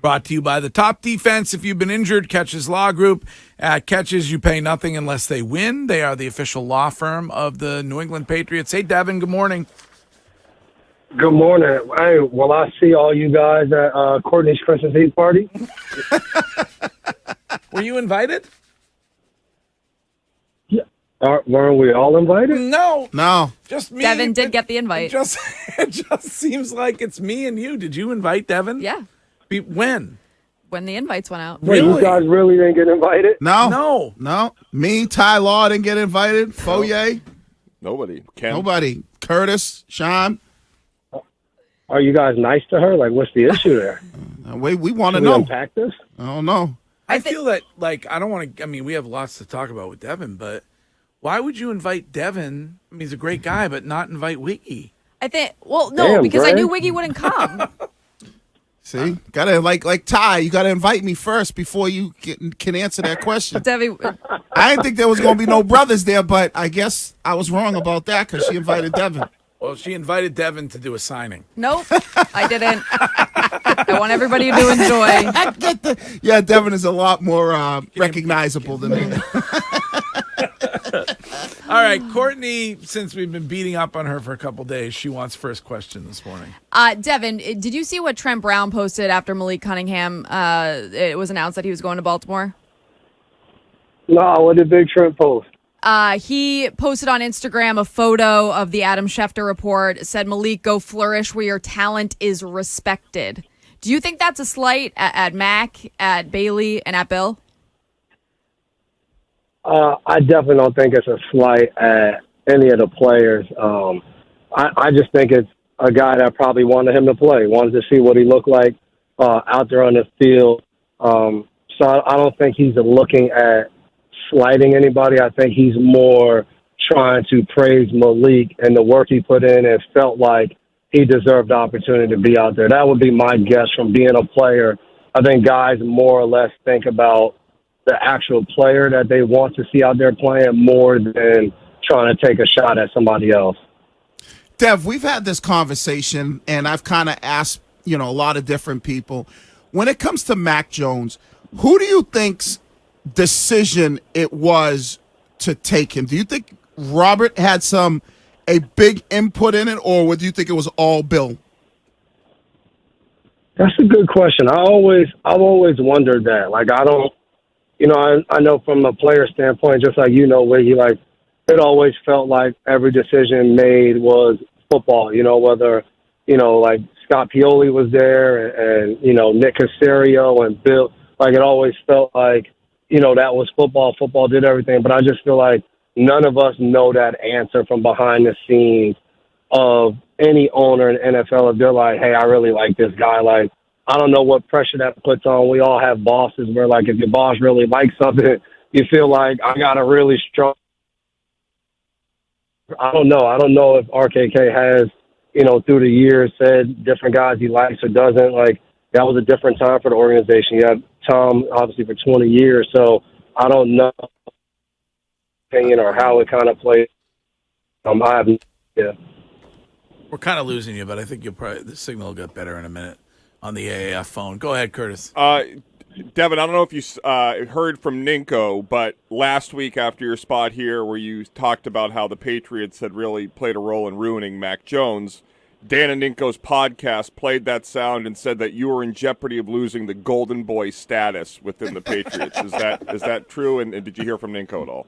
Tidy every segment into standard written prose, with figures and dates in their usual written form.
Brought to you by the Top Defense. If you've been injured, Catches Law Group. At Catches, you pay nothing unless they win. They are the official law firm of the New England Patriots. Hey, Devin, good morning. Good morning. Hey, will I see all you guys at Courtney's Christmas Eve party? Were you invited? Yeah. Weren't we all invited? No. Just me. Devin did get the invite. It just seems like it's me and you. Did you invite Devin? Yeah. When? When the invites went out. Wait, you guys really didn't get invited? No. Me, Ty Law didn't get invited. Foye. Nobody. Ken. Nobody. Curtis, Sean. Are you guys nice to her? Like, what's the issue there? We want to Can we know. unpack this? I don't know. I feel that, I don't want to, we have lots to talk about with Devin, but why would you invite Devin? He's a great guy, but not invite Wiggy? I think, no, because Brad. I knew Wiggy wouldn't come. See, gotta like Ty. You gotta invite me first before you can answer that question. Debbie, I didn't think there was gonna be no brothers there, but I guess I was wrong about that because she invited Devin. Well, she invited Devin to do a signing. nope, I didn't. I want everybody to enjoy. Yeah, Devin is a lot more recognizable than me. All right, Courtney, since we've been beating up on her for a couple days, she wants first question this morning. Devin, did you see what Trent Brown posted after Malik Cunningham? It was announced that he was going to Baltimore. No, what did Big Trent post? He posted on Instagram a photo of the Adam Schefter report. It said, Malik, go flourish where your talent is respected. Do you think that's a slight at Mac, at Bailey, and at Bill? I definitely don't think it's a slight at any of the players. I just think it's a guy that probably wanted him to play, wanted to see what he looked like out there on the field. So I don't think he's looking at slighting anybody. I think he's more trying to praise Malik and the work he put in and felt like he deserved the opportunity to be out there. That would be my guess from being a player. I think guys more or less think about the actual player that they want to see out there playing more than trying to take a shot at somebody else. Dev, we've had this conversation, and I've kind of asked, a lot of different people. When it comes to Mac Jones, who do you think's decision it was to take him? Do you think Robert had a big input in it, or do you think it was all Bill? That's a good question. I've always wondered that. Like, I don't, I know from a player standpoint, just like Wiggy, like, it always felt like every decision made was football, whether, like Scott Pioli was there and Nick Caserio and Bill, like it always felt like, that was football. Football did everything. But I just feel like none of us know that answer from behind the scenes of any owner in the NFL. If they're like, hey, I really like this guy. Like, I don't know what pressure that puts on. We all have bosses where, like, if your boss really likes something, you feel like I got a really strong. I don't know. I don't know if RKK has, through the years said different guys he likes or doesn't. Like, that was a different time for the organization. You had Tom, obviously, for 20 years. So I don't know opinion or how it kind of played. I have no idea. We're kind of losing you, but I think the signal will get better in a minute on the AAF phone. Go ahead, Curtis. Devin, I don't know if you heard from Ninko, but last week after your spot here where you talked about how the Patriots had really played a role in ruining Mac Jones, Dan and Ninko's podcast played that sound and said that you were in jeopardy of losing the golden boy status within the Patriots. Is that true? And did you hear from Ninko at all?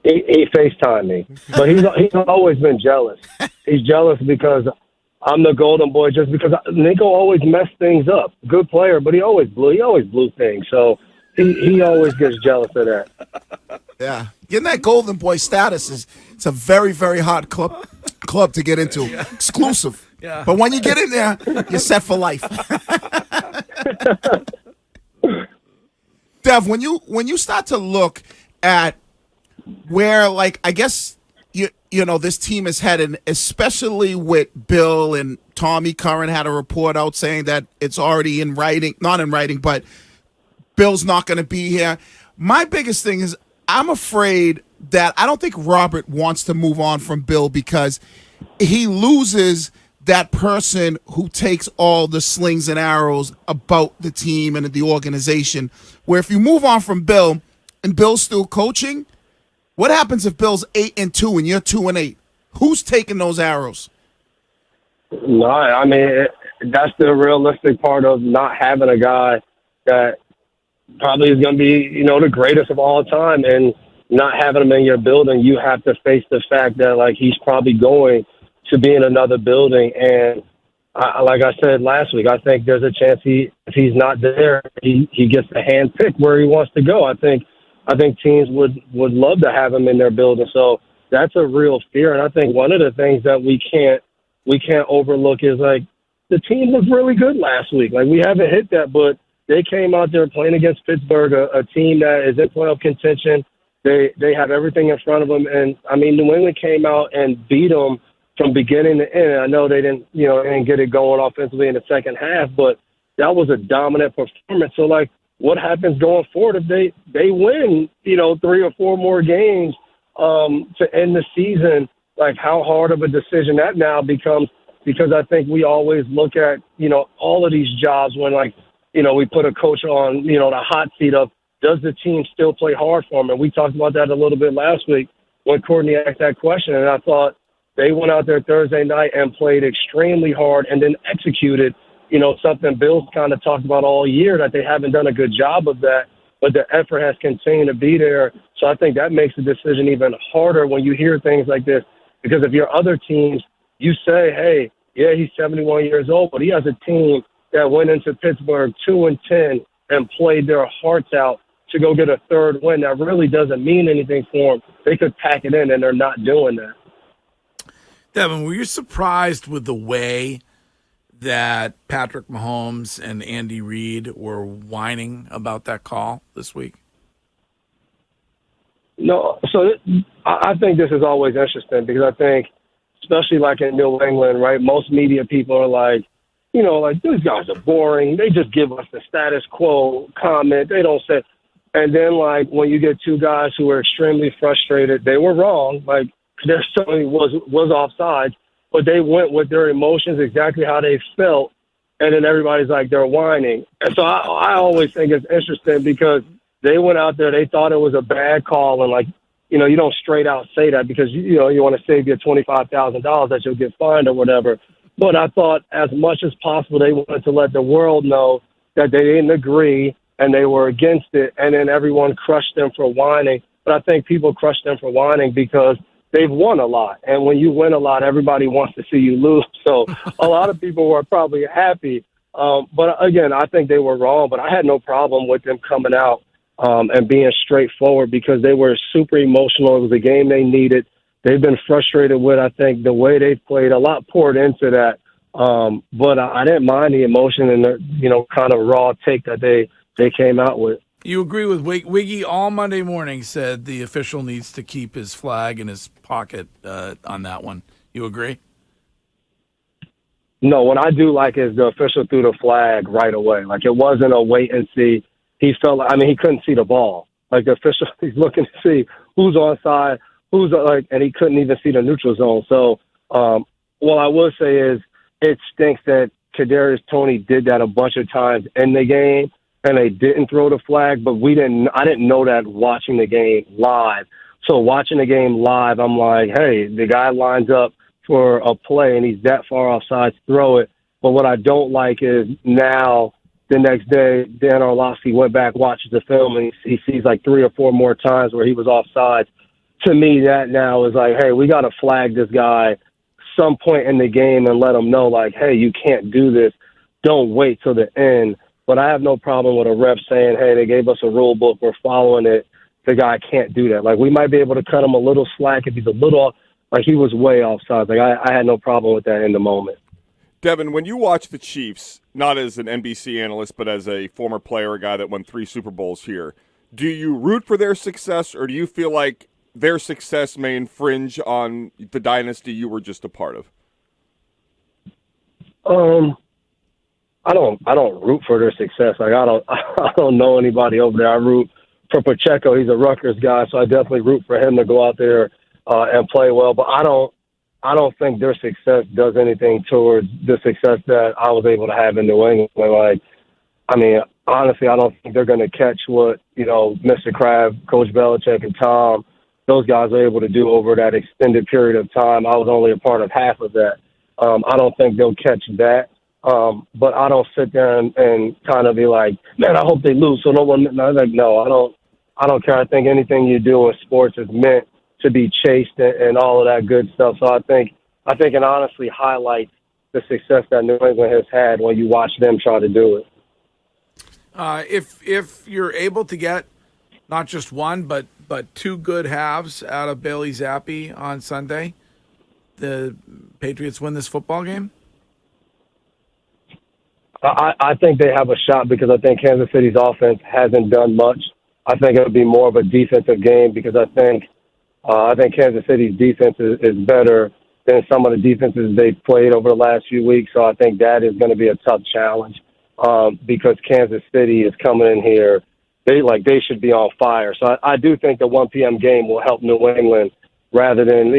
He FaceTimed me, but he's always been jealous. He's jealous because I'm the golden boy, just because Ninko always messed things up. Good player, but he always blew things. So he always gets jealous of that. Yeah, getting that golden boy status it's a very, very hard club to get into. Yeah. Exclusive. Yeah. But when you get in there, you're set for life. Dev, when you start to look at where, like, I guess this team is headed, especially with Bill and Tommy Curran had a report out saying that it's already in writing, not in writing, but Bill's not going to be here. My biggest thing is I'm afraid that I don't think Robert wants to move on from Bill because he loses that person who takes all the slings and arrows about the team and the organization. Where if you move on from Bill and Bill's still coaching, what happens if Bill's 8-2 and you're 2-8? Who's taking those arrows? No, I mean, that's the realistic part of not having a guy that probably is going to be, the greatest of all time, and not having him in your building. You have to face the fact that, like, he's probably going to be in another building. And like I said last week, I think there's a chance if he's not there, he gets to hand pick where he wants to go. I think teams would love to have him in their building. So that's a real fear. And I think one of the things that we can't overlook is, like, the team was really good last week. Like, we haven't hit that, but they came out there playing against Pittsburgh, a team that is in playoff contention. They have everything in front of them. And, I mean, New England came out and beat them from beginning to end. I know they didn't get it going offensively in the second half, but that was a dominant performance. So, like, what happens going forward if they win, 3 or 4 more games to end the season? Like, how hard of a decision that now becomes, because I think we always look at, all of these jobs when, like, we put a coach on, the hot seat of, does the team still play hard for him? And we talked about that a little bit last week when Courtney asked that question. And I thought they went out there Thursday night and played extremely hard and then executed, something Bill's kind of talked about all year, that they haven't done a good job of that, but the effort has continued to be there. So I think that makes the decision even harder when you hear things like this, because if your other teams, you say, hey, yeah, he's 71 years old, but he has a team that went into Pittsburgh 2-10 and played their hearts out to go get a third win. That really doesn't mean anything for them. They could pack it in, and they're not doing that. Devin, were you surprised with the way that Patrick Mahomes and Andy Reid were whining about that call this week? No. So I think this is always interesting, because I think, especially like in New England, right, most media people are like, these guys are boring. They just give us the status quo comment. They don't say. And then, like, when you get two guys who are extremely frustrated, they were wrong. Like, there certainly was offsides, but they went with their emotions exactly how they felt. And then everybody's like, they're whining. And so I always think it's interesting, because they went out there, they thought it was a bad call. And, like, you don't straight out say that, because, you want to save your $25,000 that you'll get fined or whatever. But I thought as much as possible they wanted to let the world know that they didn't agree and they were against it, and then everyone crushed them for whining. But I think people crushed them for whining because they've won a lot. And when you win a lot, everybody wants to see you lose. So a lot of people were probably happy. But, again, I think they were wrong. But I had no problem with them coming out and being straightforward, because they were super emotional. It was a game they needed. They've been frustrated with, I think, the way they've played. A lot poured into that. But I didn't mind the emotion and the, kind of raw take that they came out with. You agree with Wiggy all Monday morning said the official needs to keep his flag in his pocket on that one. You agree? No, what I do like is the official threw the flag right away. Like, it wasn't a wait and see. He felt like, he couldn't see the ball. Like, the official, he's looking to see who's onside, and he couldn't even see the neutral zone. So, what I will say is it stinks that Kadarius Toney did that a bunch of times in the game, and they didn't throw the flag, but I didn't know that watching the game live. So watching the game live, I'm like, hey, the guy lines up for a play and he's that far offside, throw it. But what I don't like is now the next day, Dan Orlovsky went back, watches the film, and he sees like 3 or 4 more times where he was offside. To me, that now is like, hey, we got to flag this guy some point in the game and let him know, like, hey, you can't do this. Don't wait till the end. But I have no problem with a ref saying, hey, they gave us a rule book, we're following it. The guy can't do that. Like, we might be able to cut him a little slack if he's a little off. Like, he was way offside. Like, I had no problem with that in the moment. Devin, when you watch the Chiefs, not as an NBC analyst, but as a former player, a guy that won 3 Super Bowls here, do you root for their success, or do you feel like their success may infringe on the dynasty you were just a part of? I don't root for their success. Like, I don't know anybody over there. I root for Pacheco. He's a Rutgers guy, so I definitely root for him to go out there and play well. But I don't I don't think their success does anything towards the success that I was able to have in New England. Like, I mean, honestly, I don't think they're going to catch what, Mr. Kraft, Coach Belichick, and Tom, those guys were able to do over that extended period of time. I was only a part of half of that. I don't think they'll catch that. But I don't sit there and kind of be like, man, I hope they lose. So no one, no, I don't care. I think anything you do in sports is meant to be chased and all of that good stuff. So I think it honestly highlights the success that New England has had when you watch them try to do it. If you're able to get not just one but two good halves out of Bailey Zappi on Sunday, the Patriots win this football game? I think they have a shot because I think Kansas City's offense hasn't done much. I think it'll be more of a defensive game because I think Kansas City's defense is better than some of the defenses they've played over the last few weeks. So I think that is going to be a tough challenge because Kansas City is coming in here. They should be on fire. So I do think the 1 p.m. game will help New England rather than,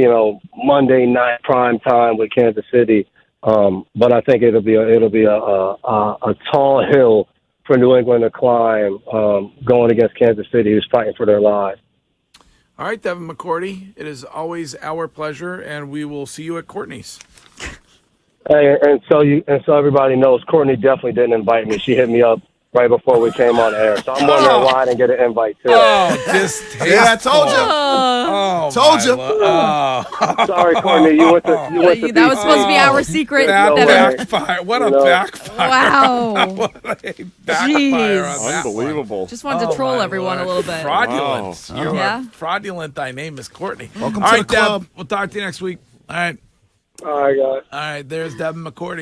Monday night prime time with Kansas City. But I think it'll be a tall hill for New England to climb going against Kansas City, who's fighting for their lives. All right, Devin McCourty, it is always our pleasure, and we will see you at Courtney's. Hey, and so everybody knows, Courtney definitely didn't invite me. She hit me up right before we came on air, so I'm wondering why I didn't get an invite too. Oh, distasteful. Yeah, I told you. Oh, Told you. Sorry, Courtney. You went to That was supposed to be our secret. That No way. backfire. What a backfire. Wow. What a backfire Jeez. on that Unbelievable. one. Just wanted to troll everyone a little bit. Fraudulent. Wow. You're Yeah. fraudulent. Thy name is Courtney. Welcome All to right, the club. Deb. We'll talk to you next week. All right. All right, guys. All right. There's Devin McCourty.